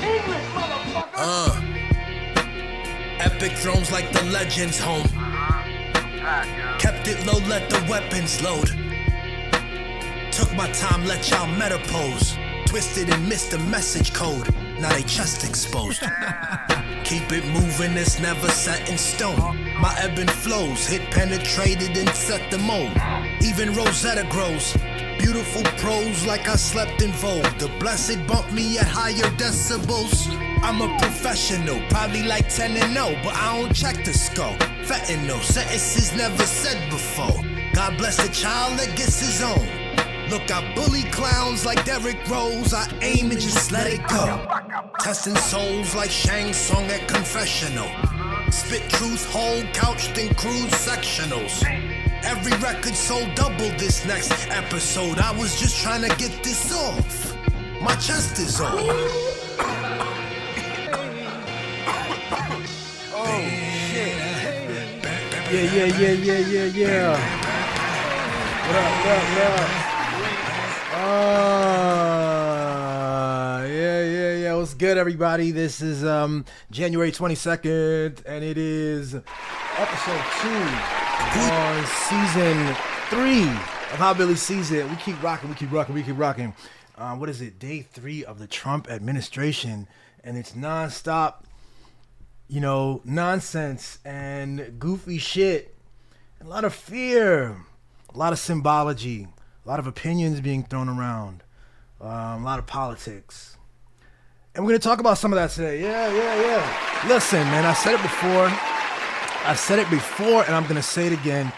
English, motherfucker! Epic thrones like the legends home. Kept it low, let the weapons load. Took my time, let y'all meta pose. Twisted and missed the message code. Now they chest exposed. Keep it moving, it's never set in stone. My ebb and flows, hit penetrated and set the mold. Even Rosetta grows. Beautiful prose like I slept in Vogue. The blessed bump me at higher decibels. I'm a professional, probably like 10 and 0, but I don't check the skull. Fentanyl, sentences never said before. God bless the child that gets his own. Look, I bully clowns like Derrick Rose. I aim and just let it go. Testing souls like Shang Tsung at confessional. Spit truth whole, couched in crude sectionals. Every record sold double this next episode. I was just trying to get this off. My chest is on. Oh shit. Yeah. What up? Yeah. What's good, everybody? This is January 22nd, and it is episode 2 on season 3 of How Billy Sees It. We keep rocking. What is it? Day 3 of the Trump administration, and it's nonstop, nonsense and goofy shit, and a lot of fear, a lot of symbology, a lot of opinions being thrown around, a lot of politics. And we're going to talk about some of that today. Yeah. Listen, man, I said it before, and I'm going to say it again.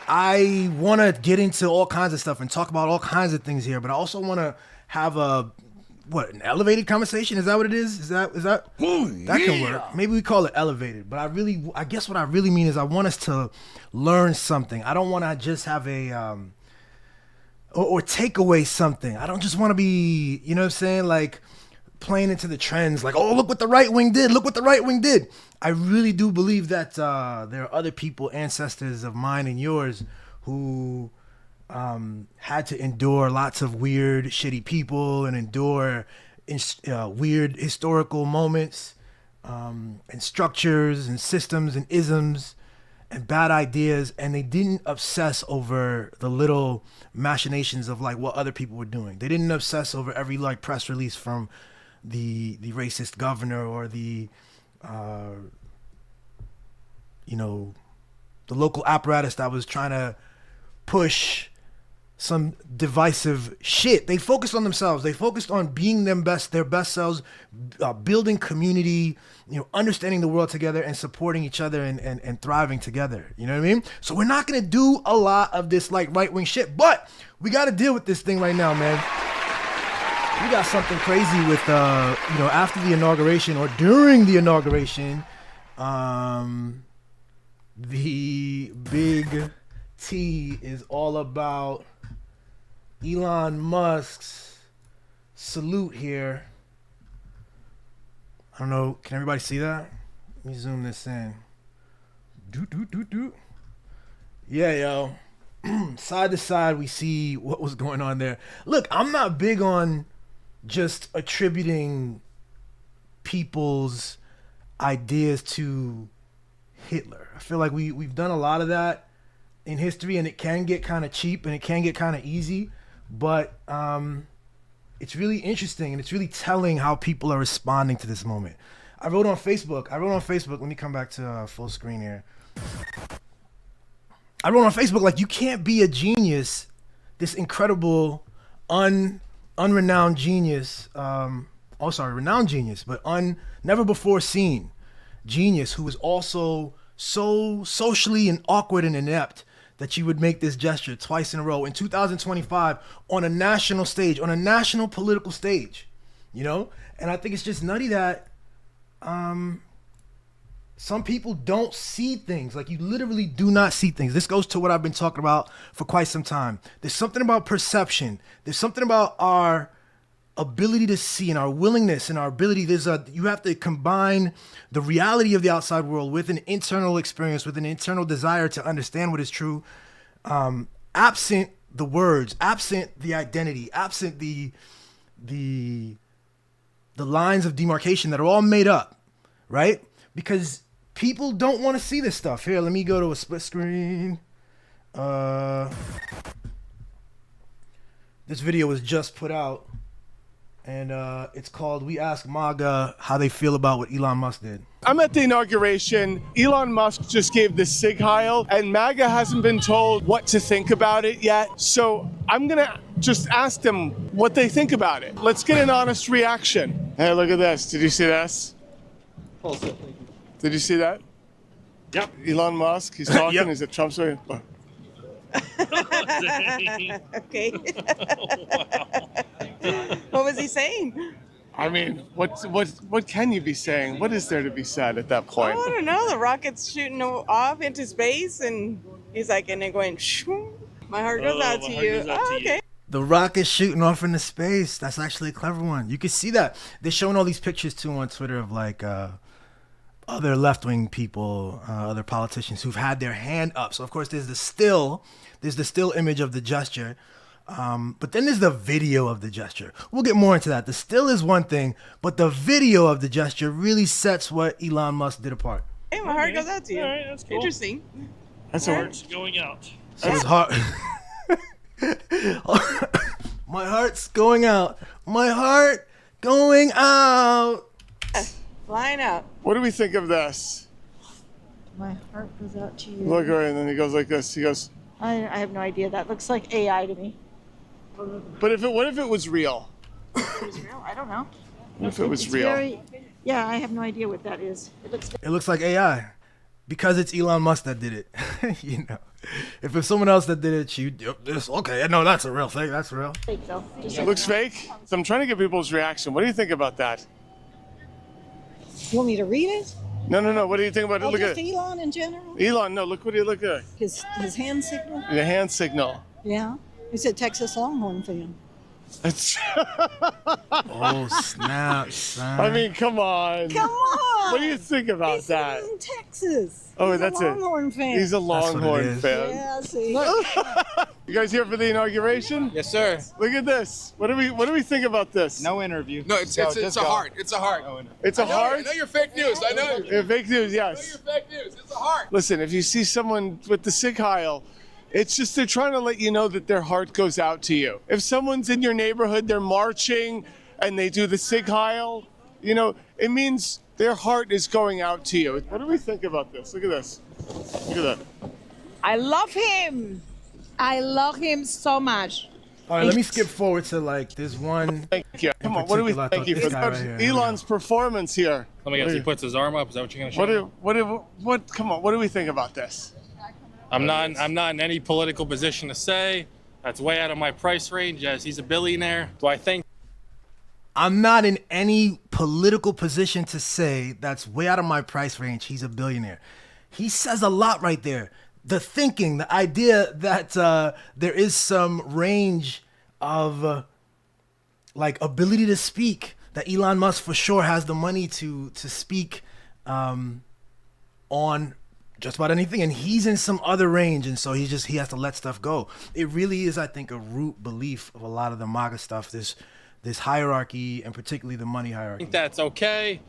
I want to get into all kinds of stuff and talk about all kinds of things here, but I also want to have an elevated conversation? Is that what it is? Is that that can work. Maybe we call it elevated, but I guess what I really mean is I want us to learn something. I don't want to just have or take away something. I don't just want to be, you know what I'm saying, like playing into the trends, like, oh, look what the right wing did. I really do believe that there are other people, ancestors of mine and yours, who had to endure lots of weird, shitty people and endure weird historical moments and structures and systems and isms and bad ideas, and they didn't obsess over the little machinations of like what other people were doing. They didn't obsess over every like press release from the racist governor or the local apparatus that was trying to push some divisive shit. They focused on themselves. They focused on being their best selves, building community, understanding the world together and supporting each other and thriving together. You know what I mean? So we're not going to do a lot of this like right-wing shit, but we got to deal with this thing right now, man. We got something crazy with, after the inauguration or during the inauguration, the big T is all about Elon Musk's salute here. I don't know. Can everybody see that? Let me zoom this in. Yeah, yo. Side to side, we see what was going on there. Look, I'm not big on just attributing people's ideas to Hitler. I feel like we've done a lot of that in history, and it can get kind of cheap and it can get kind of easy, but it's really interesting and it's really telling how people are responding to this moment. I wrote on Facebook, let me come back to full screen here. I wrote on Facebook, like, you can't be a genius, this incredible unrenowned genius, renowned genius, but never before seen genius who is also so socially and awkward and inept that you would make this gesture twice in a row in 2025 on a national stage, on a national political stage, And I think it's just nutty that some people don't see things. Like, you literally do not see things. This goes to what I've been talking about for quite some time. There's something about perception. There's something about our ability to see and our willingness and our ability. You have to combine the reality of the outside world with an internal experience, with an internal desire to understand what is true. Absent the words, absent the identity, absent the the lines of demarcation that are all made up, right? Because people don't want to see this stuff. Here, let me go to a split screen. This video was just put out, and it's called "We Ask MAGA How They Feel About What Elon Musk Did." I'm at the inauguration. Elon Musk just gave the Sig Heil, and MAGA hasn't been told what to think about it yet. So I'm gonna just ask them what they think about it. Let's get an honest reaction. Hey, look at this. Did you see this? Did you see that? Yep. Elon Musk, he's talking. Yep. Is it Trump's way? Okay. What was he saying? I mean, what can you be saying? What is there to be said at that point? I don't know. The rocket's shooting off into space, and he's like, and they're going, shoo. My heart goes out to you. Oh, okay. The rocket shooting off into space. That's actually a clever one. You can see that. They're showing all these pictures too on Twitter of like other left-wing people, other politicians who've had their hand up. So of course there's the still image of the gesture. But then there's the video of the gesture. We'll get more into that. The still is one thing, but the video of the gesture really sets what Elon Musk did apart. Hey, my heart goes out to you. All right, that's cool. Interesting. That's All a right. It's going out. So his heart. My heart's going out. My heart going out. Flying out. What do we think of this? My heart goes out to you. Look, right, and then he goes like this. He goes, I have no idea. That looks like AI to me. but what if it was real? It was real. I don't know. What if it was It's real? yeah, I have no idea what that is. It looks like AI because it's Elon Musk that did it. You know, if it's someone else that did it, okay. No, that's a real thing. That's real. fake though. Just It looks fake. So I'm trying to get people's reaction. What do you think about that? You want me to read it? No. What do you think about it? Oh, Look just at Elon in general? Elon. No, look at His hand signal? the hand signal. Yeah. He's a Texas Longhorn fan. It's, Oh snap, son. I mean, come on. Come on! What do you think about He's that? in Texas. Oh, He's that's a it. Longhorn fan. He's a what it Longhorn is. fan. Yeah, see. You guys here for the inauguration? Yes, sir. Look at this. What do we think about this? No interview. No, it's a heart. It's a heart. It's a I heart. know you're fake news. I know you. Yeah, fake news. I know Yes. you're fake news. It's a heart. Listen, if you see someone with the Sig Heil, it's just they're trying to let you know that their heart goes out to you. If someone's in your neighborhood, they're marching, and they do the Sig Heil, you know, it means their heart is going out to you. What do we think about this? Look at this. Look at that. I love him. I love him so much. All right, let me skip forward to like this one. Thank you. Come on, what do we particular, I thank you thought for this guy right here. Elon's performance here? Let me guess. He puts his arm up. Is that what you're gonna show? Come on, what do we think about this? I'm not in any political position to say. That's way out of my price range. Yes, he's a billionaire. Do I think? I'm not in any political position to say that's way out of my price range. He's a billionaire. He says a lot right there. The thinking, the idea that there is some range of like ability to speak, that Elon Musk for sure has the money to speak on just about anything, and he's in some other range, and so he has to let stuff go. It really is, I think, a root belief of a lot of the MAGA stuff. This hierarchy, and particularly the money I hierarchy. think that's okay.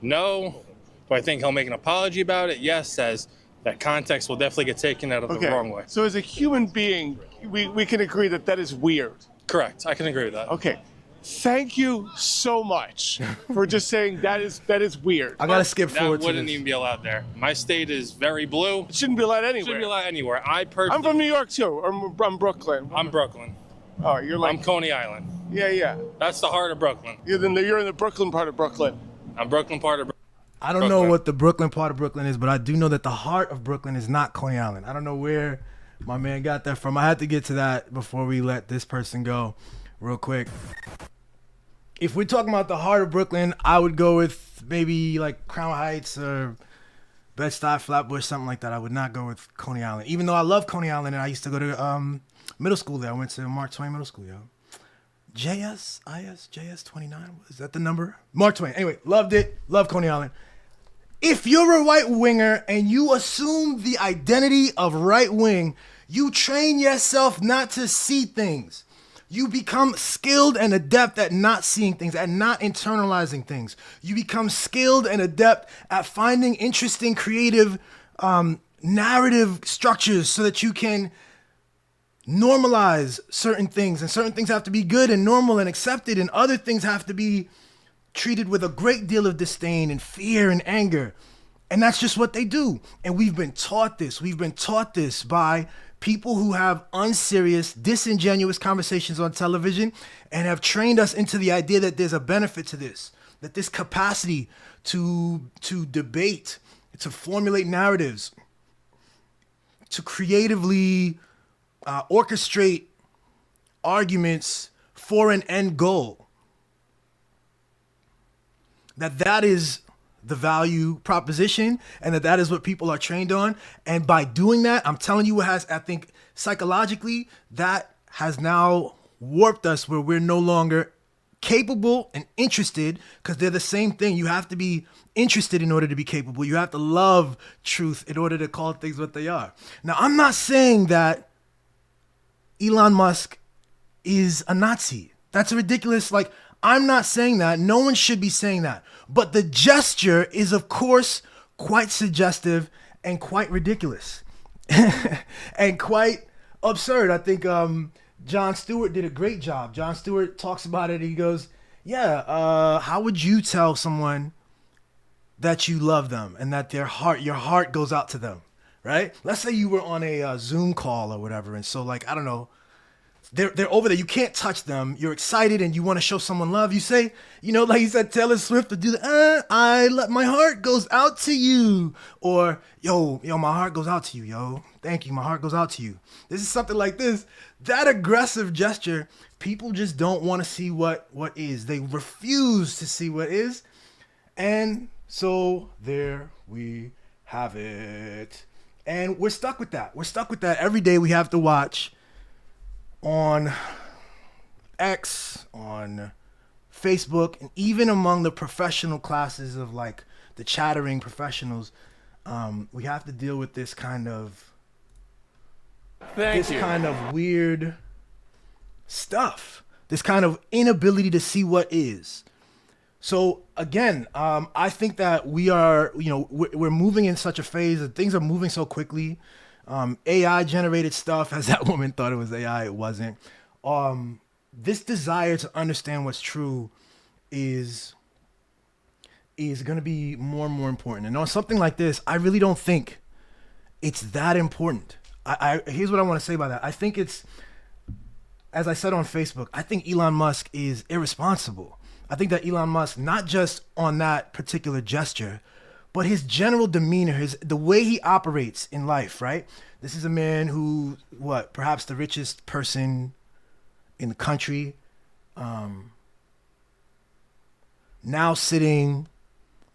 No. Do I think he'll make an apology about it? Yes. Says that context will definitely get taken out of the wrong way. So as a human being, we can agree that that is weird. Correct. I can agree with that. Okay. Thank you so much for just saying that is weird. I gotta skip That forward to wouldn't this. even be allowed there. My state is very blue. It shouldn't be allowed anywhere. Shouldn't be allowed anywhere. I I'm personally, from New York too. I'm Brooklyn. I'm Brooklyn. Oh, you're like I'm Coney Island. yeah. That's the heart of Brooklyn. You're in the Brooklyn part of Brooklyn. I'm Brooklyn part of Brooklyn. I don't know what the Brooklyn part of Brooklyn is, but I do know that the heart of Brooklyn is not Coney Island. I don't know where my man got that from. I had to get to that before we let this person go real quick. If we're talking about the heart of Brooklyn, I would go with maybe like Crown Heights or Bed-Stuy, Flatbush, something like that. I would not go with Coney Island, even though I love Coney Island and I used to go to middle school there. I went to Mark Twain Middle School, yo. JS 29, is that the number? Mark Twain. Anyway, loved it. Love Coney Island. If you're a right winger and you assume the identity of right wing, you train yourself not to see things. You become skilled and adept at not seeing things, at not internalizing things. You become skilled and adept at finding interesting, creative narrative structures so that you can normalize certain things. And certain things have to be good and normal and accepted, and other things have to be treated with a great deal of disdain and fear and anger. And that's just what they do. And we've been taught this. We've been taught this by people who have unserious, disingenuous conversations on television and have trained us into the idea that there's a benefit to this, that this capacity to debate, to formulate narratives, to creatively orchestrate arguments for an end goal, that is the value proposition, and that is what people are trained on. And by doing that, I'm telling you, I think psychologically, that has now warped us where we're no longer capable and interested, because they're the same thing. You have to be interested in order to be capable. You have to love truth in order to call things what they are. Now, I'm not saying that Elon Musk is a Nazi. That's ridiculous. Like, I'm not saying that. No one should be saying that. But the gesture is, of course, quite suggestive and quite ridiculous and quite absurd. I think Jon Stewart did a great job. Jon Stewart talks about it. He goes, yeah, how would you tell someone that you love them and that your heart goes out to them, right? Let's say you were on a Zoom call or whatever. And so, like, I don't know, they're over there. You can't touch them. You're excited and you want to show someone love. You say, you know, like you said, Taylor Swift to do the, my heart goes out to you. Or, yo, my heart goes out to you, yo. Thank you. My heart goes out to you. This is something like this. That aggressive gesture, people just don't want to see what is. They refuse to see what is. And so there we have it. And we're stuck with that. We're stuck with that. Every day we have to watch on X, on Facebook, and even among the professional classes of like the chattering professionals, we have to deal with this kind of kind of weird stuff, this kind of inability to see what is. So again, I think that we are, we're moving in such a phase that things are moving so quickly. AI generated stuff, as that woman thought it was AI, it wasn't. This desire to understand what's true is going to be more and more important. And on something like this, I really don't think it's that important. Here's what I want to say about that. I think it's, as I said on Facebook, I think Elon Musk is irresponsible. I think that Elon Musk, not just on that particular gesture, but his general demeanor, the way he operates in life, right? This is a man who, perhaps the richest person in the country, now sitting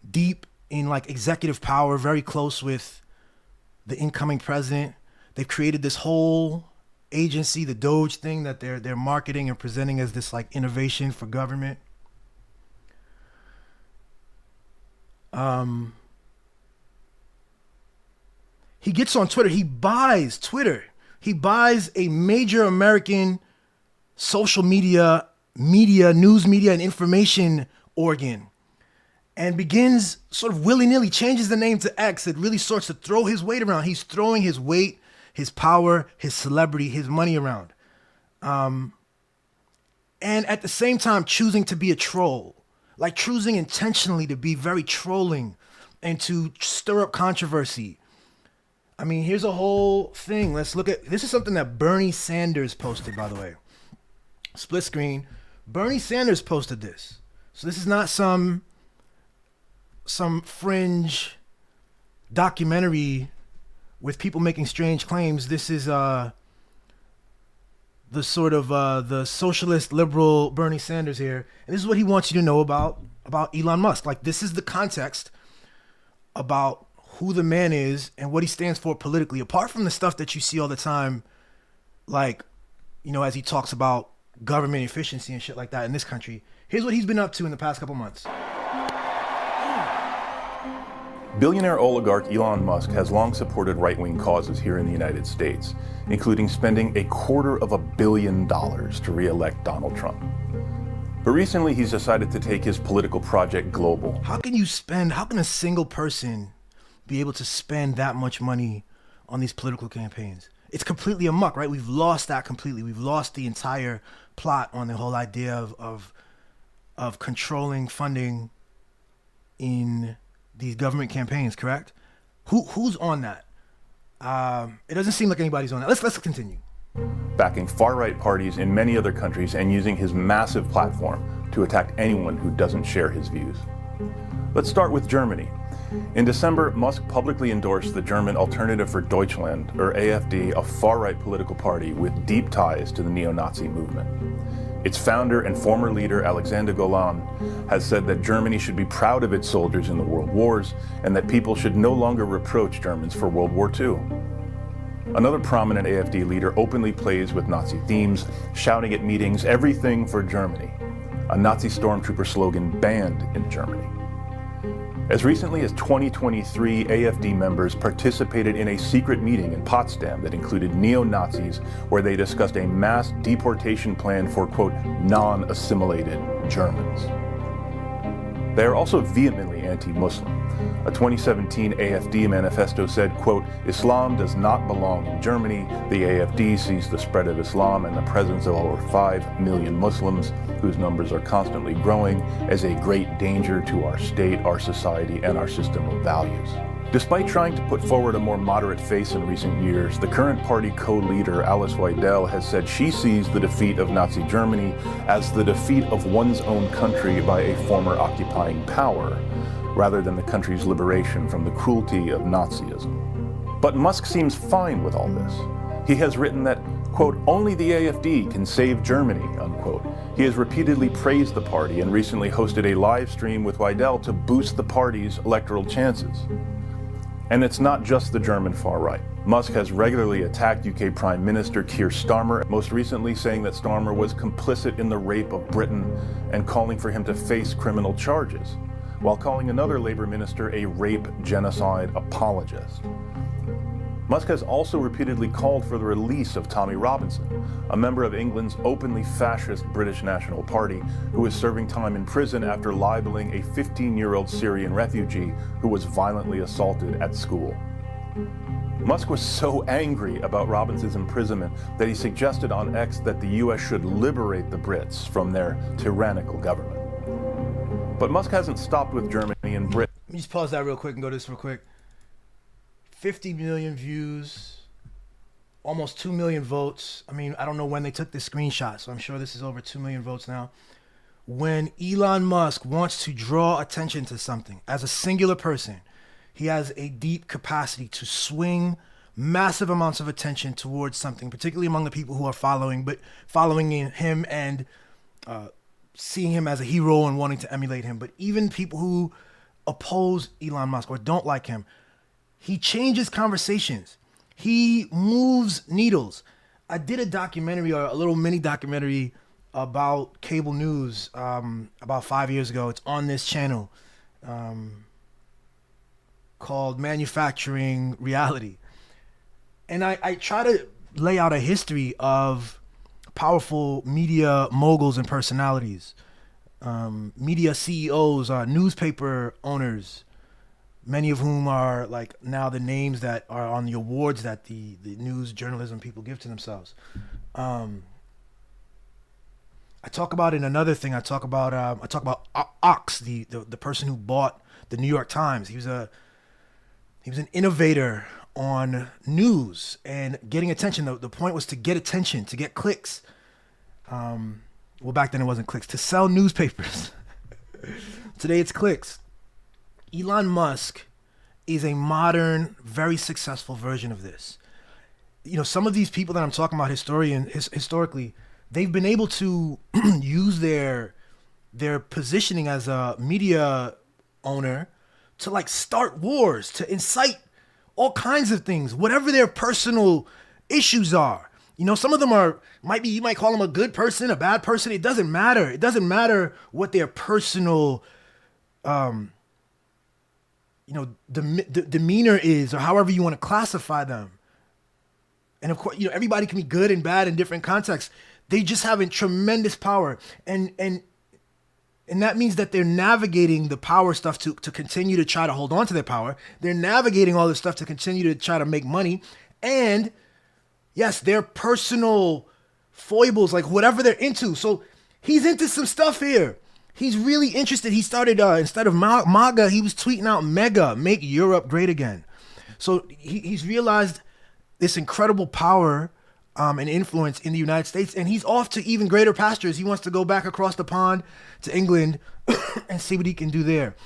deep in like executive power, very close with the incoming president. They've created this whole agency, the Doge thing, that they're marketing and presenting as this like innovation for government. He gets on Twitter. He buys Twitter. He buys a major American social media, news media, and information organ, and begins sort of willy-nilly, changes the name to X. It really starts to throw his weight around. He's throwing his weight, his power, his celebrity, his money around. And at the same time, choosing to be a troll, like choosing intentionally to be very trolling and to stir up controversy. I mean, here's a whole thing. Let's look at, this is something that Bernie Sanders posted, by the way. Split screen. Bernie Sanders posted this. So this is not some fringe documentary with people making strange claims. This is the sort of the socialist liberal Bernie Sanders here. And this is what he wants you to know about Elon Musk. Like, this is the context about who the man is and what he stands for politically, apart from the stuff that you see all the time, like, as he talks about government efficiency and shit like that in this country. Here's what he's been up to in the past couple months. Billionaire oligarch Elon Musk has long supported right-wing causes here in the United States, including spending $250 million to re-elect Donald Trump. But recently he's decided to take his political project global. How can a single person be able to spend that much money on these political campaigns? It's completely amok, right? We've lost that completely. We've lost the entire plot on the whole idea of controlling funding in these government campaigns, correct? Who's on that? It doesn't seem like anybody's on that. Let's continue. Backing far-right parties in many other countries and using his massive platform to attack anyone who doesn't share his views. Let's start with Germany. In December, Musk publicly endorsed the German Alternative for Deutschland, or AfD, a far-right political party with deep ties to the neo-Nazi movement. Its founder and former leader, Alexander Golan, has said that Germany should be proud of its soldiers in the world wars and that people should no longer reproach Germans for World War II. Another prominent AfD leader openly plays with Nazi themes, shouting at meetings, "Everything for Germany," a Nazi stormtrooper slogan banned in Germany. As recently as 2023, AfD members participated in a secret meeting in Potsdam that included neo-Nazis, where they discussed a mass deportation plan for, quote, non-assimilated Germans. They are also vehemently anti-Muslim. A 2017 AfD manifesto said, quote, "Islam does not belong in Germany. The AfD sees the spread of Islam and the presence of over 5 million Muslims, whose numbers are constantly growing, as a great danger to our state, our society, and our system of values." Despite trying to put forward a more moderate face in recent years, the current party co-leader Alice Weidel has said she sees the defeat of Nazi Germany as the defeat of one's own country by a former occupying power, rather than the country's liberation from the cruelty of Nazism. But Musk seems fine with all this. He has written that, quote, "only the AfD can save Germany," unquote. He has repeatedly praised the party and recently hosted a live stream with Weidel to boost the party's electoral chances. And it's not just the German far right. Musk has regularly attacked UK Prime Minister Keir Starmer, most recently saying that Starmer was complicit in the rape of Britain and calling for him to face criminal charges, while calling another Labour minister a rape genocide apologist. Musk has also repeatedly called for the release of Tommy Robinson, a member of England's openly fascist British National Party who is serving time in prison after libeling a 15-year-old Syrian refugee who was violently assaulted at school. Musk was so angry about Robinson's imprisonment that he suggested on X that the US should liberate the Brits from their tyrannical government. But Musk hasn't stopped with Germany and Britain. Let me just pause that real quick and go to this real quick. 50 million views, almost 2 million votes. I mean, I don't know when they took this screenshot, so I'm sure this is over 2 million votes now. When Elon Musk wants to draw attention to something as a singular person, he has a deep capacity to swing massive amounts of attention towards something, particularly among the people who are following him and seeing him as a hero and wanting to emulate him. But even people who oppose Elon Musk or don't like him, he changes conversations. He moves needles. I did a documentary, or a little mini documentary about cable news about 5 years ago. It's on this channel called Manufacturing Reality. And I try to lay out a history of powerful media moguls and personalities, media CEOs, newspaper owners, many of whom are like now the names that are on the awards that the news journalism people give to themselves. I talk about in another thing. I talk about Ox, the person who bought the New York Times. He was an innovator on news and getting attention. The point was to get attention, to get clicks. Well, back then it wasn't clicks, to sell newspapers. Today it's clicks. Elon Musk is a modern, very successful version of this. You know, some of these people that I'm talking about historically, they've been able to use their positioning as a media owner to like start wars, to incite all kinds of things, whatever their personal issues are. You know, some of them you might call them a good person, a bad person. It doesn't matter. It doesn't matter what their personal, demeanor is, or however you want to classify them. And of course, everybody can be good and bad in different contexts. They just have a tremendous power, and that means that they're navigating the power stuff to continue to try to hold on to their power. They're navigating all this stuff to continue to try to make money, and yes, their personal foibles, like whatever they're into. So he's into some stuff here. He's really interested. He started, instead of MAGA, he was tweeting out MEGA, make Europe great again. So he's realized this incredible power and influence in the United States, and he's off to even greater pastures. He wants to go back across the pond to England and see what he can do there.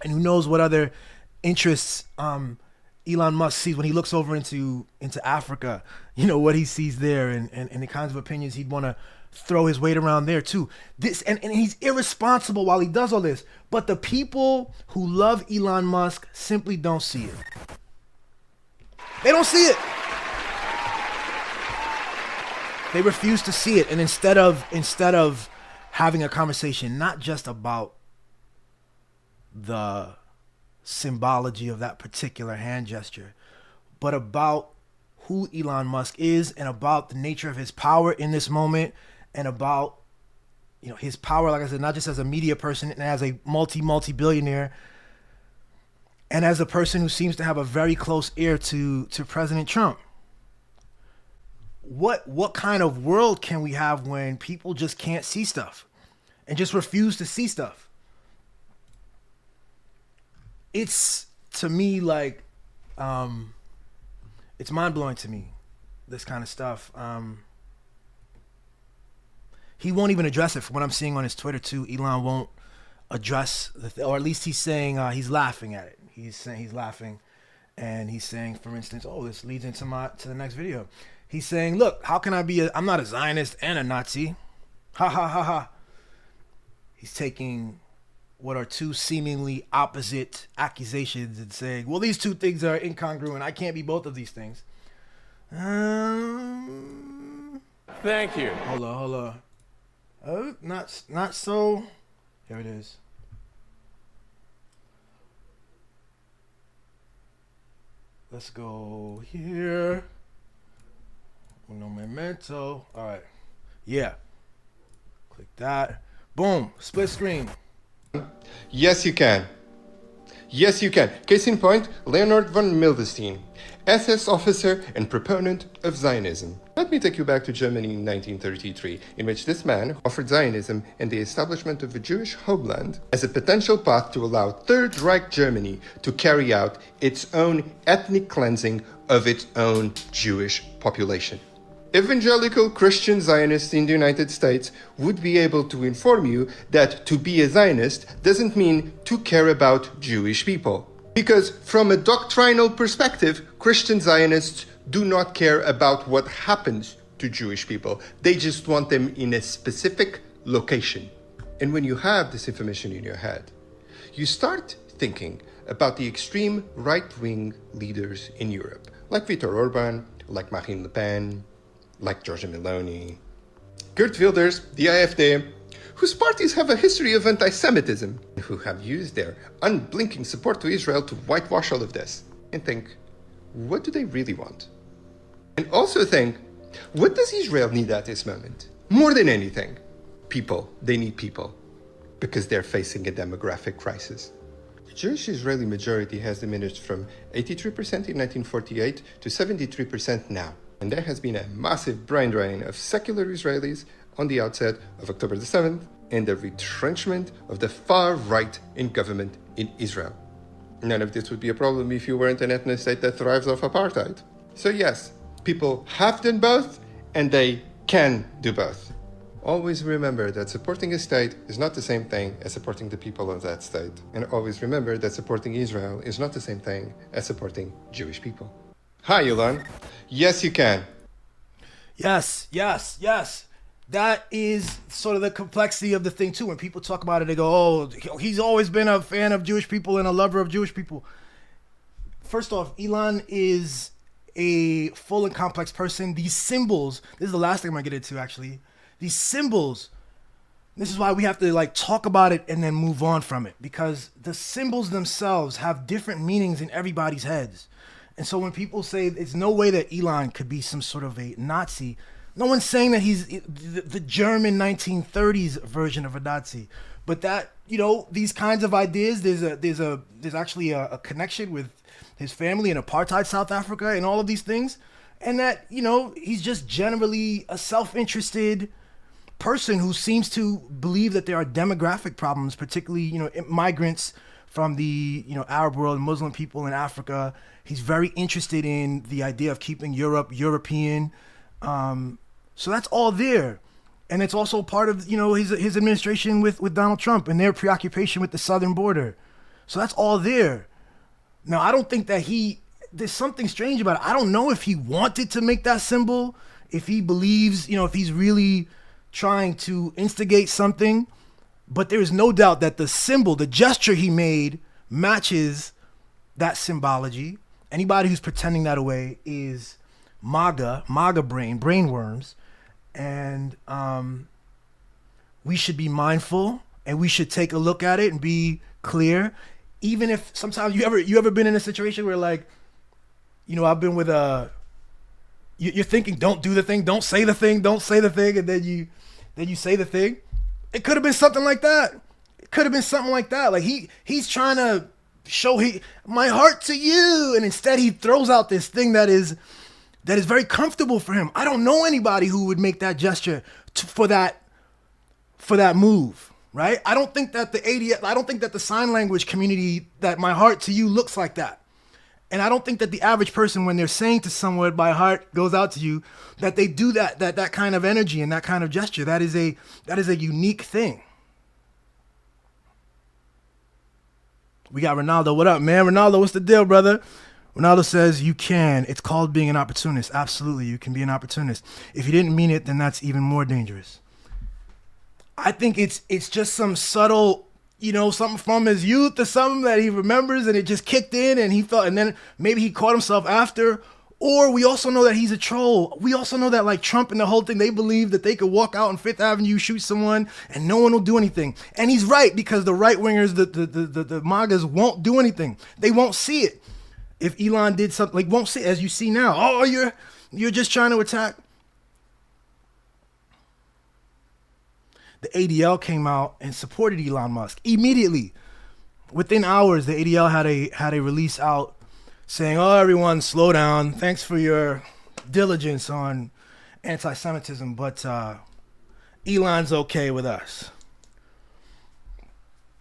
And who knows what other interests Elon Musk sees when he looks over into Africa, what he sees there, and the kinds of opinions he'd want to throw his weight around there too. And he's irresponsible while he does all this. But the people who love Elon Musk simply don't see it. They don't see it. They refuse to see it. And instead of having a conversation not just about the symbology of that particular hand gesture, but about who Elon Musk is and about the nature of his power in this moment, and about his power, like I said, not just as a media person and as a multi-billionaire, and as a person who seems to have a very close ear to President Trump. What kind of world can we have when people just can't see stuff and just refuse to see stuff? It's, to me, like, it's mind-blowing to me, this kind of stuff. He won't even address it. From what I'm seeing on his Twitter too, Elon won't address or at least he's saying he's laughing at it. He's saying he's laughing, and he's saying, for instance, oh, this leads into the next video. He's saying, look, how can I be I'm not a Zionist and a Nazi. Ha ha ha ha. He's taking what are two seemingly opposite accusations and saying, well, these two things are incongruent. I can't be both of these things. Thank you. Hold on. Oh, not so. Here it is. Let's go here. Uno momento. All right. Yeah. Click that. Boom. Split screen. Yes, you can. Yes, you can. Case in point, Leonard von Mildenstein, SS officer and proponent of Zionism. Let me take you back to Germany in 1933, in which this man offered Zionism and the establishment of a Jewish homeland as a potential path to allow Third Reich Germany to carry out its own ethnic cleansing of its own Jewish population. Evangelical Christian Zionists in the United States would be able to inform you that to be a Zionist doesn't mean to care about Jewish people. Because from a doctrinal perspective, Christian Zionists do not care about what happens to Jewish people. They just want them in a specific location. And when you have this information in your head, you start thinking about the extreme right-wing leaders in Europe, like Viktor Orban, like Marine Le Pen, like Giorgia Meloni, Geert Wilders, the AfD, whose parties have a history of anti-Semitism, who have used their unblinking support to Israel to whitewash all of this, and think, what do they really want? And also think, what does Israel need at this moment? More than anything, people. They need people, because they're facing a demographic crisis. The Jewish Israeli majority has diminished from 83% in 1948 to 73% now. And there has been a massive brain drain of secular Israelis on the outset of October the 7th and the retrenchment of the far right in government in Israel. None of this would be a problem if you weren't an ethnic state that thrives off apartheid. So yes, people have done both and they can do both. Always remember that supporting a state is not the same thing as supporting the people of that state. And always remember that supporting Israel is not the same thing as supporting Jewish people. Hi, Elon. Yes, you can. Yes. That is sort of the complexity of the thing, too. When people talk about it, they go, oh, he's always been a fan of Jewish people and a lover of Jewish people. First off, Elon is a full and complex person. These symbols, this is the last thing I'm going to get into, actually. These symbols This is why we have to like talk about it and then move on from it, because the symbols themselves have different meanings in everybody's heads. And so when people say it's no way that Elon could be some sort of a Nazi, no one's saying that he's the German 1930s version of a Nazi, but that, you know, these kinds of ideas, there's actually a connection with his family in apartheid South Africa and all of these things, and that, you know, he's just generally a self-interested person who seems to believe that there are demographic problems, particularly, you know, migrants from the, you know, Arab world, Muslim people in Africa. He's very interested in the idea of keeping Europe European. So that's all there. And it's also part of, you know, his administration with Donald Trump and their preoccupation with the southern border. So that's all there. Now, I don't think that there's something strange about it. I don't know if he wanted to make that symbol, if he believes, you know, if he's really trying to instigate something, but there is no doubt that the symbol, the gesture he made matches that symbology. Anybody who's pretending that away is MAGA brainworms. And we should be mindful, and we should take a look at it and be clear. Even if sometimes you ever been in a situation where, like, you know, I've been with you're thinking, don't do the thing, don't say the thing, and then you say the thing. It could have been something like that. Like he's trying to show my heart to you, and instead he throws out this thing that is very comfortable for him. I don't know anybody who would make that gesture for that move, right? I don't think that the sign language community, that my heart to you looks like that. And I don't think that the average person, when they're saying to someone, my heart goes out to you, that they do that kind of energy and that kind of gesture. That is a unique thing. We got Ronaldo. What up, man? Ronaldo, what's the deal, brother? Ronaldo says you can. It's called being an opportunist. Absolutely, you can be an opportunist. If you didn't mean it, then that's even more dangerous. I think it's just some subtle, you know, something from his youth or something that he remembers, and it just kicked in, and he felt, and then maybe he caught himself after. Or we also know that he's a troll. We also know that, like, Trump and the whole thing, they believe that they could walk out on Fifth Avenue, shoot someone, and no one will do anything. And he's right, because the right wingers, the MAGAs won't do anything. They won't see it. If Elon did something, like, won't see it, as you see now. Oh, you're just trying to attack. The ADL came out and supported Elon Musk immediately. Within hours, the ADL had a release out saying, "Oh, everyone, slow down. Thanks for your diligence on anti-Semitism, but Elon's okay with us."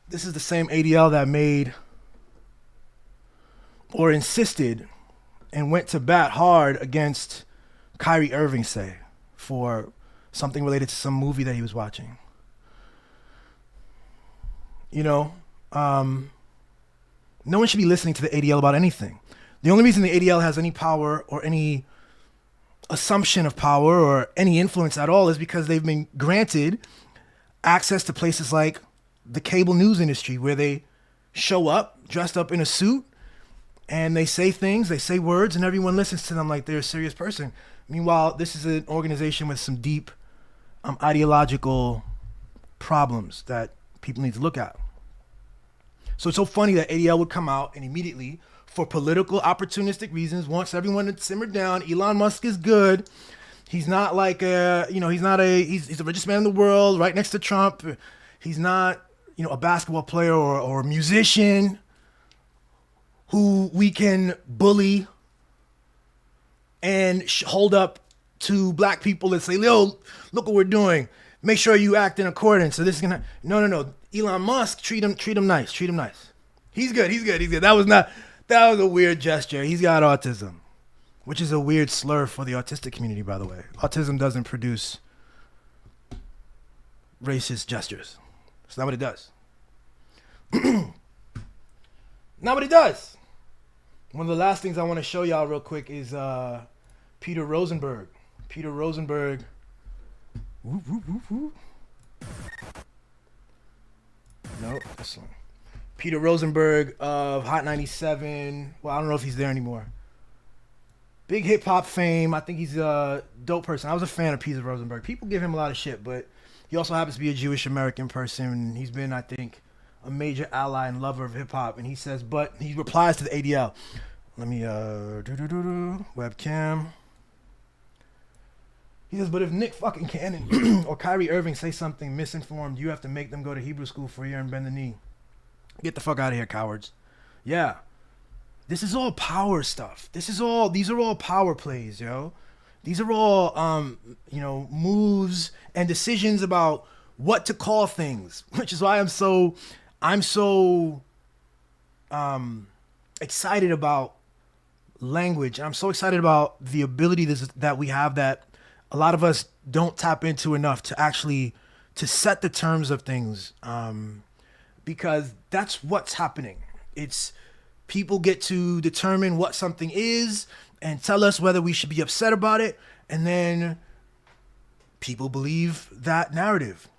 This is the same ADL that made or insisted and went to bat hard against Kyrie Irving, say, for something related to some movie that he was watching. You know, no one should be listening to the ADL about anything. The only reason the ADL has any power or any assumption of power or any influence at all is because they've been granted access to places like the cable news industry, where they show up dressed up in a suit and they say things, they say words, and everyone listens to them like they're a serious person. Meanwhile, this is an organization with some deep ideological problems that people need to look at. So it's so funny that ADL would come out and immediately, for political opportunistic reasons, wants everyone to simmer down. Elon Musk is good. He's not like he's the richest man in the world, right next to Trump. He's not, a basketball player or a musician who we can bully and hold up to black people and say, "Yo, look what we're doing. Make sure you act in accordance." So this is gonna no. Elon Musk, treat him nice. He's good. That was a weird gesture. He's got autism, which is a weird slur for the autistic community, by the way. Autism doesn't produce racist gestures. It's not what it does. Not what it does. One of the last things I want to show y'all real quick is Peter Rosenberg. Peter Rosenberg. Nope, this one. Peter Rosenberg of Hot 97. Well, I don't know if he's there anymore. Big hip hop fame. I think he's a dope person. I was a fan of Peter Rosenberg. People give him a lot of shit, but He also happens to be a Jewish American person. He's been, I think, a major ally and lover of hip hop. And he says, but he replies to the ADL. Let me webcam. He says, but if Nick fucking Cannon or Kyrie Irving say something misinformed, you have to make them go to Hebrew school for a year and bend the knee. Get the fuck out of here, cowards. Yeah. This is all power stuff. These are all power plays, yo. These are all, moves and decisions about what to call things, which is why I'm so excited about language. I'm so excited about the ability that we have that a lot of us don't tap into enough to set the terms of things, because that's what's happening. It's people get to determine what something is and tell us whether we should be upset about it, and then people believe that narrative.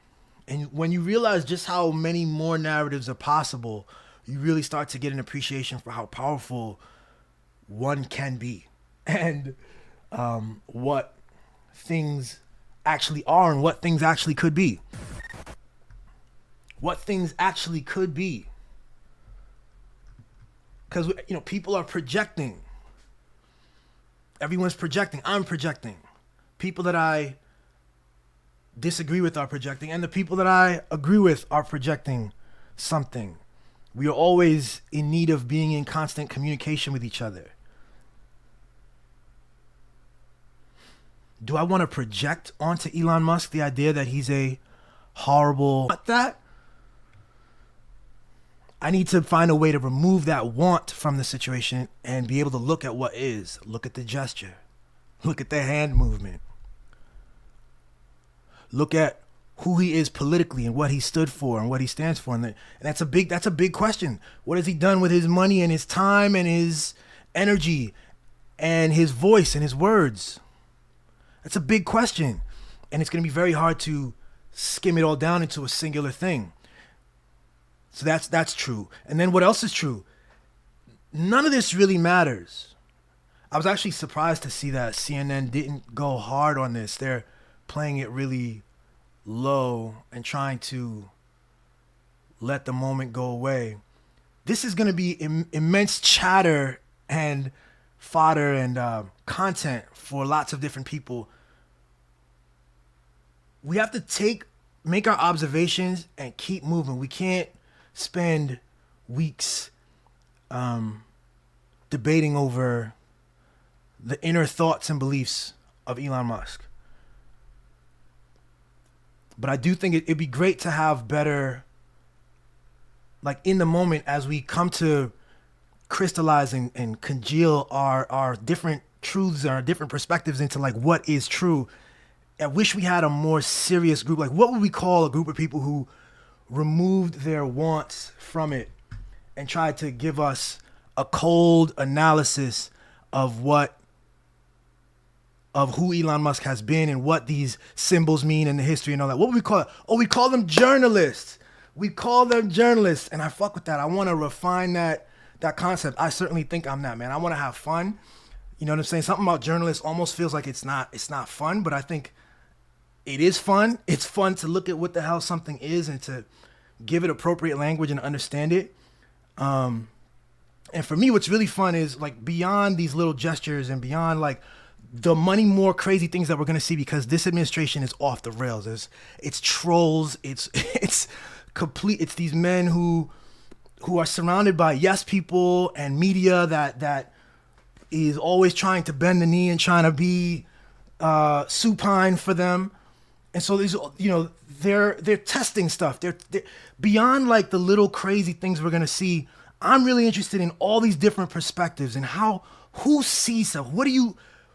And when you realize just how many more narratives are possible, you really start to get an appreciation for how powerful one can be, and what things actually are and what things actually could be. What things actually could be. Because, people are projecting. Everyone's projecting. I'm projecting. People that I disagree with are projecting, and the people that I agree with are projecting something. We are always in need of being in constant communication with each other. Do I want to project onto Elon Musk the idea that he's a horrible... that? I need to find a way to remove that want from the situation and be able to look at what is. Look at the gesture. Look at the hand movement. Look at who he is politically and what he stood for and what he stands for. And that's a big question. What has he done with his money and his time and his energy and his voice and his words? That's a big question. And it's going to be very hard to skim it all down into a singular thing. So that's true. And then what else is true? None of this really matters. I was actually surprised to see that CNN didn't go hard on this. They're playing it really low and trying to let the moment go away. This is going to be immense chatter and fodder and content for lots of different people. We have to make our observations and keep moving. We can't spend weeks debating over the inner thoughts and beliefs of Elon Musk. But I do think it'd be great to have better, like in the moment, as we come to crystallize and congeal our different truths and our different perspectives into like what is true. I wish we had a more serious group. Like, what would we call a group of people who removed their wants from it and tried to give us a cold analysis of who Elon Musk has been and what these symbols mean in the history and all that? What would we call it? Oh, we call them journalists. We call them journalists, and I fuck with that. I want to refine that concept. I certainly think I'm that, man. I want to have fun. You know what I'm saying? Something about journalists almost feels like it's not fun, but I think it is fun. It's fun to look at what the hell something is and to give it appropriate language and understand it. And for me, what's really fun is like beyond these little gestures and beyond like the many more crazy things that we're going to see, because this administration is off the rails. It's trolls. It's complete. It's these men who are surrounded by yes people and media that is always trying to bend the knee and trying to be supine for them. And so these, they're testing stuff. They're beyond like the little crazy things we're gonna see. I'm really interested in all these different perspectives and who sees stuff.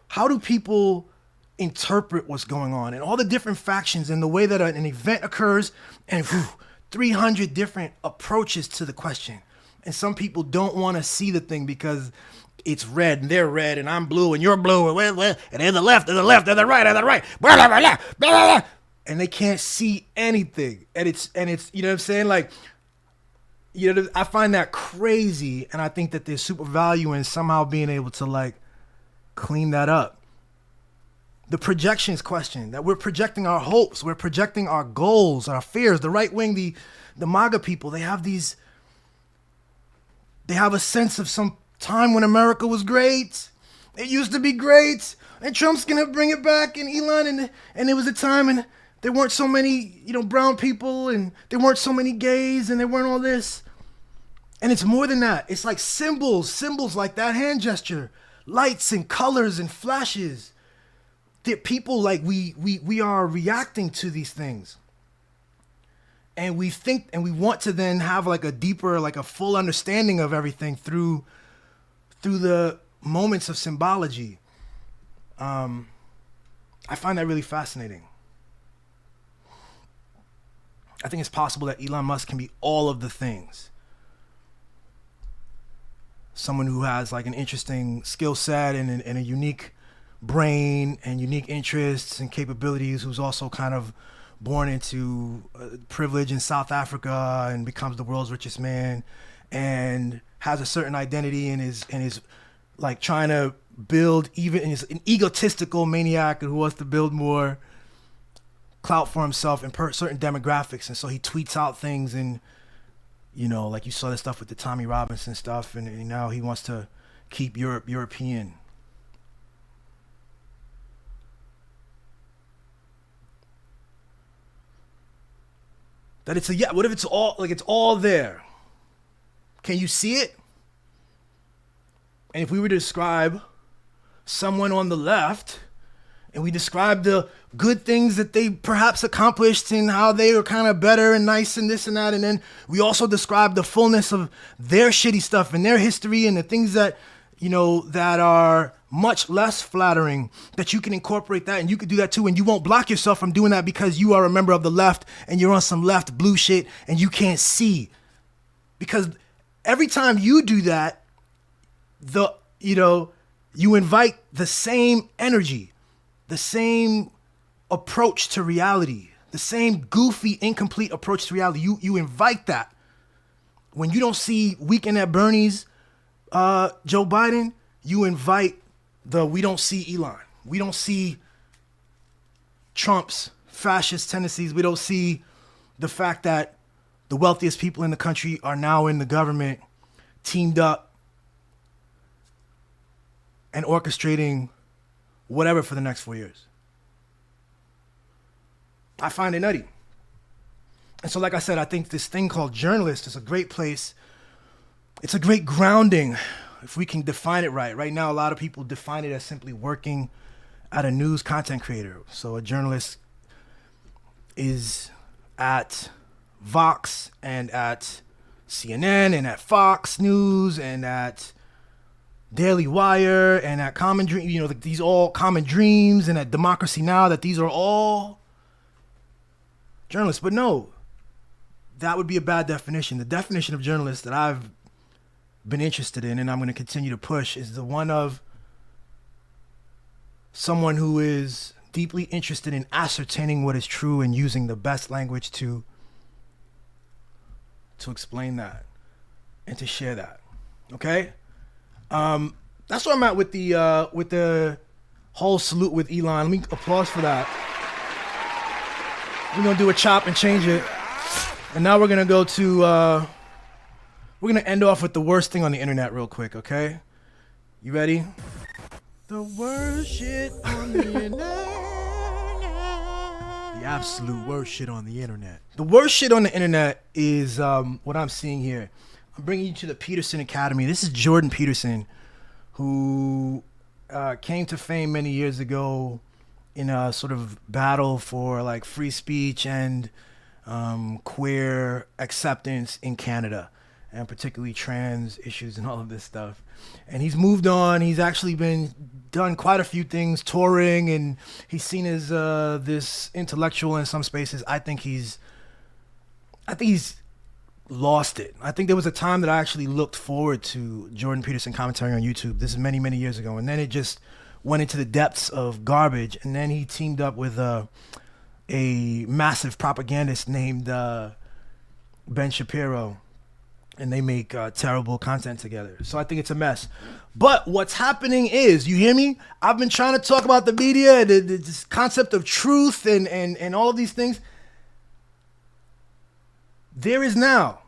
How do people interpret what's going on and all the different factions and the way that an event occurs and 300 different approaches to the question. And some people don't want to see the thing because it's red and they're red and I'm blue and you're blue and they're the left, they're the left, they're the right, blah, blah, blah, blah, blah. And they can't see anything. And it's you know what I'm saying? Like, I find that crazy, and I think that there's super value in somehow being able to like clean that up. the projections question, that we're projecting our hopes, we're projecting our goals, our fears. The right wing, the MAGA people, they have a sense of some time when America was great. It used to be great, and Trump's gonna bring it back, and Elon, and it was a time and there weren't so many, brown people, and there weren't so many gays, and there weren't all this. And it's more than that. It's like symbols like that hand gesture, lights and colors and flashes. That people, like, we are reacting to these things. And we think, and we want to then have like a deeper, like a full understanding of everything through the moments of symbology. I find that really fascinating. I think it's possible that Elon Musk can be all of the things. Someone who has like an interesting skill set and a unique brain and unique interests and capabilities, who's also kind of born into privilege in South Africa and becomes the world's richest man and has a certain identity and is like trying to build, even is an egotistical maniac who wants to build more clout for himself in certain demographics. And so he tweets out things, and like you saw the stuff with the Tommy Robinson stuff, and now he wants to keep Europe European. That it's what if it's all there? Can you see it? And if we were to describe someone on the left, and we describe the good things that they perhaps accomplished and how they were kind of better and nice and this and that, and then we also describe the fullness of their shitty stuff and their history and the things that, that are much less flattering, that you can incorporate that, and you could do that too, and you won't block yourself from doing that because you are a member of the left and you're on some left blue shit and you can't see. Because every time you do that, you invite the same energy, the same approach to reality, the same goofy, incomplete approach to reality. You invite that. When you don't see Weekend at Bernie's Joe Biden, you invite we don't see Elon. We don't see Trump's fascist tendencies. We don't see the fact that the wealthiest people in the country are now in the government, teamed up and orchestrating whatever for the next 4 years. I find it nutty. And so, like I said, I think this thing called journalist is a great place. It's a great grounding if we can define it right. Right now, a lot of people define it as simply working at a news content creator. So a journalist is at Vox and at CNN and at Fox News and at Daily Wire and at Common Dream, these all Common Dreams, and at Democracy Now!, that these are all journalists. But no, that would be a bad definition. The definition of journalist that I've been interested in, and I'm going to continue to push, is the one of someone who is deeply interested in ascertaining what is true and using the best language to explain that and to share that. Okay? That's where I'm at with the whole salute with Elon. Let me applause for that. We're gonna do a chop and change it, and now we're gonna go to we're gonna end off with the worst thing on the internet real quick. Okay, you ready? The worst shit on the internet. The absolute worst shit on the internet. The worst shit on the internet is what I'm seeing here. I'm bringing you to the Peterson Academy. This is Jordan Peterson, who came to fame many years ago in a sort of battle for like free speech and queer acceptance in Canada, and particularly trans issues and all of this stuff. And he's moved on. He's actually done quite a few things, touring, and he's seen as this intellectual in some spaces. I think he's lost it. I think there was a time that I actually looked forward to Jordan Peterson commentary on YouTube. This is many, many years ago. And then it just went into the depths of garbage. And then he teamed up with a massive propagandist named Ben Shapiro. and they make terrible content together. So I think it's a mess. But what's happening is, you hear me? I've been trying to talk about the media, this concept of truth and all of these things. There is now,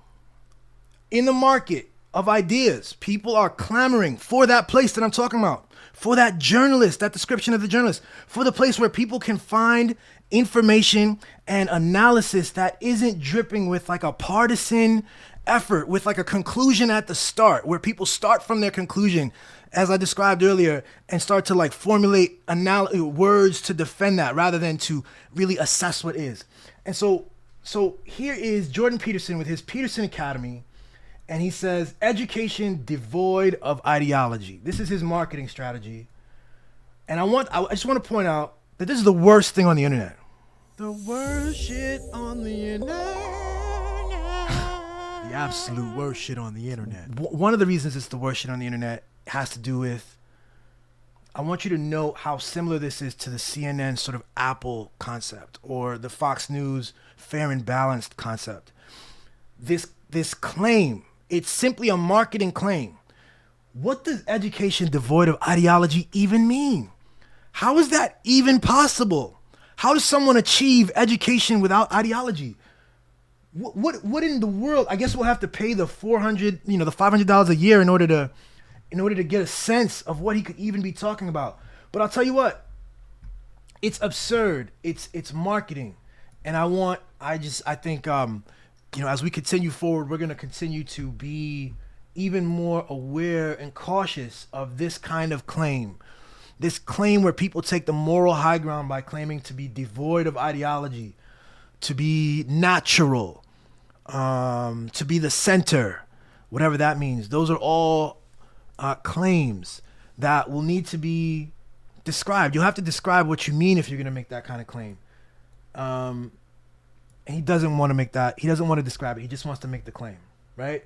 in the market of ideas, people are clamoring for that place that I'm talking about, for that journalist, that description of the journalist, for the place where people can find information and analysis that isn't dripping with like a partisan effort, with like a conclusion at the start, where people start from their conclusion, as I described earlier, and start to like formulate words to defend that rather than to really assess what is. And so here is Jordan Peterson with his Peterson Academy, and he says, education devoid of ideology. This is his marketing strategy. And I just want to point out that this is the worst thing on the internet. The worst shit on the internet. The absolute worst shit on the internet. One of the reasons it's the worst shit on the internet has to do with, I want you to know how similar this is to the CNN sort of Apple concept or the Fox News fair and balanced concept. This claim, it's simply a marketing claim. What does education devoid of ideology even mean? How is that even possible? How does someone achieve education without ideology? What in the world? I guess we'll have to pay the $500 a year in order to get a sense of what he could even be talking about. But I'll tell you what, it's absurd. It's marketing, and I think as we continue forward, we're gonna continue to be even more aware and cautious of this kind of claim. This claim where people take the moral high ground by claiming to be devoid of ideology, to be natural, to be the center, whatever that means. Those are all claims that will need to be described. You'll have to describe what you mean if you're going to make that kind of claim. And he doesn't want to make that. He doesn't want to describe it. He just wants to make the claim, right?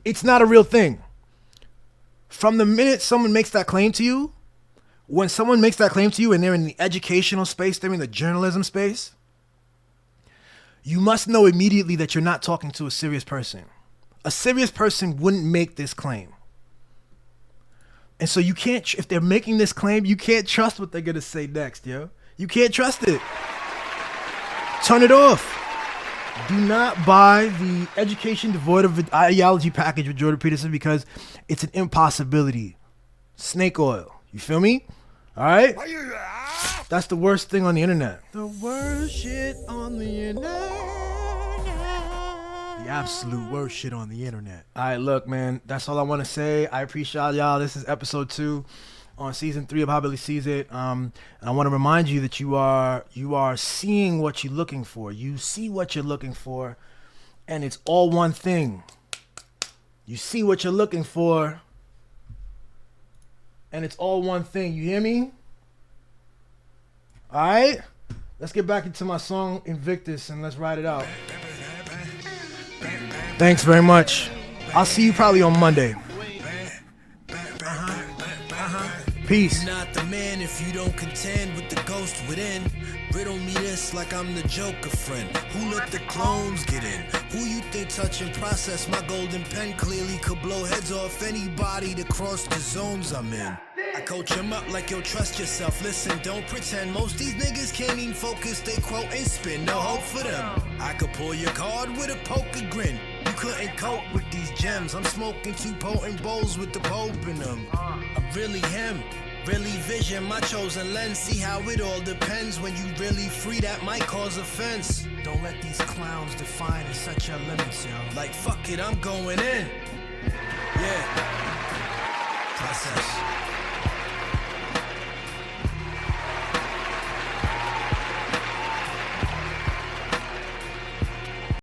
It's not a real thing. From the minute someone makes that claim to you, when someone makes that claim to you and they're in the educational space, they're in the journalism space, you must know immediately that you're not talking to a serious person. A serious person wouldn't make this claim. And so you can't, if they're making this claim, you can't trust what they're going to say next, yo. You can't trust it. Turn it off. Do not buy the education devoid of ideology package with Jordan Peterson because it's an impossibility. Snake oil. You feel me? All right? That's the worst thing on the internet. The worst shit on the internet. The absolute worst shit on the internet. All right, look, man. That's all I want to say. I appreciate y'all. This is episode 2 on season 3 of How Billy Sees It. And I want to remind you that you are seeing what you're looking for. You see what you're looking for, and it's all one thing. You see what you're looking for, and it's all one thing. You hear me? All right? Let's get back into my song Invictus and let's ride it out. Thanks very much. I'll see you probably on Monday. Peace. You're not the man if you don't contend with the ghost within. Riddle me this like I'm the Joker friend. Who let the clones get in? Who you think touch and process my golden pen clearly could blow heads off anybody that crossed the zones I'm in. I coach him up like, yo, trust yourself. Listen, don't pretend. Most these niggas can't even focus. They quote and spin. No hope for them. I could pull your card with a poker grin. You couldn't cope with these gems. I'm smoking 2 potent bowls with the Pope in them. I'm really him. Really vision, my chosen lens. See how it all depends. When you really free, that might cause offense. Don't let these clowns define and set your limits, yo. Like, fuck it, I'm going in.